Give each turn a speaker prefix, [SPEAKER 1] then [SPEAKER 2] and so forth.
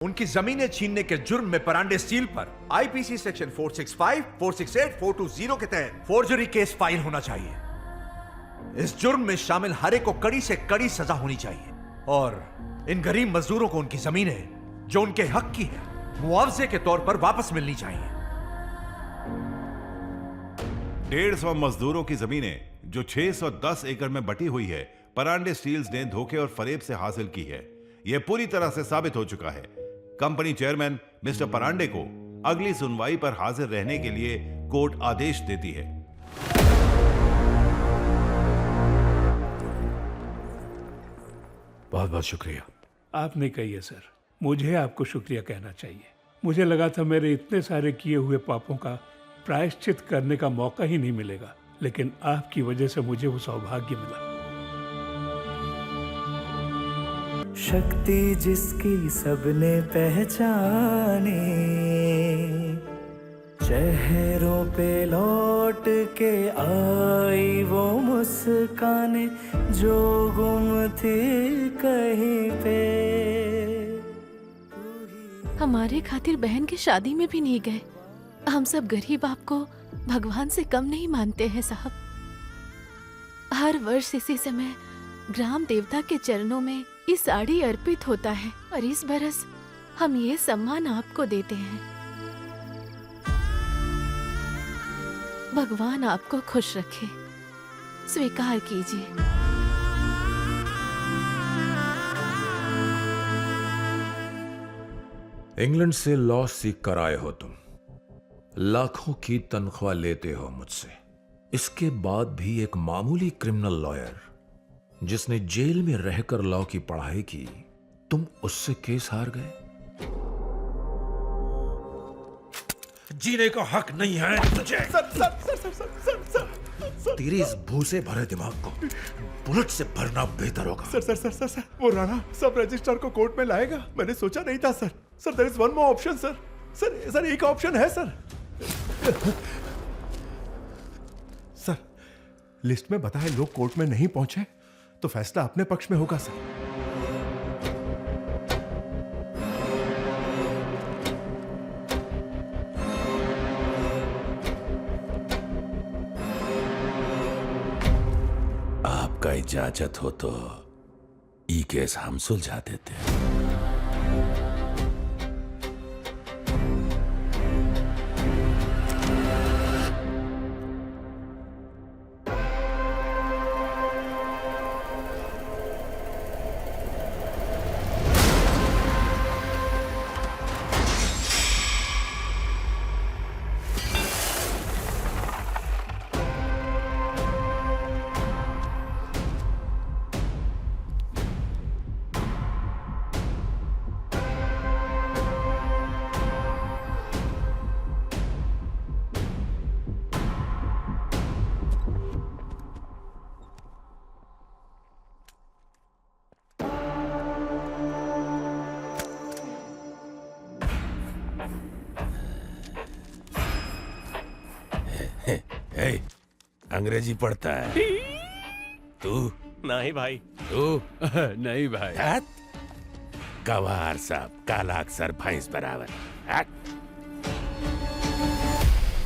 [SPEAKER 1] उनकी जमीनें छीनने के जुर्म में परांडे स्टील पर आईपीसी सेक्शन 465, 468, 420 के तहत फोर्जरी केस फाइल होना चाहिए। इस जुर्म में शामिल हर एक को कड़ी से कड़ी सजा होनी चाहिए और इन गरीब मजदूरों को उनकी जमीनें जो उनके हक की है मुआवजे के तौर पर वापस मिलनी चाहिए।
[SPEAKER 2] 150 मजदूरों की जमीनें जो 610 एकड़ में बटी हुई है परांडे स्टील्स ने धोखे और फरेब से हासिल की है। यह पूरी तरह से साबित हो चुका है। कंपनी चेयरमैन मिस्टर परांडे को अगली सुनवाई पर हाजिर रहने के लिए कोर्ट आदेश देती है।
[SPEAKER 3] बहुत बहुत शुक्रिया।
[SPEAKER 4] आपने कही है सर, मुझे आपको शुक्रिया कहना चाहिए। मुझे लगा था मेरे इतने सारे किए हुए पापों का प्रायश्चित करने का मौका ही नहीं मिलेगा, लेकिन आपकी वजह से मुझे वो सौभाग्य मिला।
[SPEAKER 5] शक्ति जिसकी सबने पहचानी, चेहरों पे लौट के आई वो मुस्काने जो गुम थी कहीं पे।
[SPEAKER 6] हमारे खातिर बहन की शादी में भी नहीं गए। हम सब गरीब आपको भगवान से कम नहीं मानते हैं साहब। हर वर्ष इसी समय ग्राम देवता के चरणों में ये साड़ी अर्पित होता है और इस बरस हम ये सम्मान आपको देते हैं। भगवान आपको खुश रखे, स्वीकार कीजिए।
[SPEAKER 3] इंग्लैंड से लॉ सीख कर आए हो तुम, लाखों की तनख्वाह लेते हो मुझसे। इसके बाद भी एक मामूली क्रिमिनल लॉयर जिसने जेल में रहकर लॉ की पढ़ाई की, तुम उससे केस हार गए। जीने का हक नहीं है तुझे। तेरी इस भूसे भरे दिमाग को बुलेट से भरना बेहतर होगा।
[SPEAKER 7] सर, वो राणा सब रजिस्ट्रार को कोर्ट में लाएगा। मैंने सोचा नहीं था sir. Sir, there is one more option sir. Sir, एक ऑप्शन है सर। सर, लिस्ट में बताए लोग कोर्ट में नहीं पहुंचे तो फैसला अपने पक्ष में होगा सर।
[SPEAKER 8] आपका इजाजत हो तो ई केस हम सुलझा देते हैं। अंग्रेजी पढ़ता है तू?
[SPEAKER 9] नहीं भाई।
[SPEAKER 8] तू?
[SPEAKER 9] नहीं भाई।
[SPEAKER 8] गवार साहब, काला अक्सर भैंस बराबर।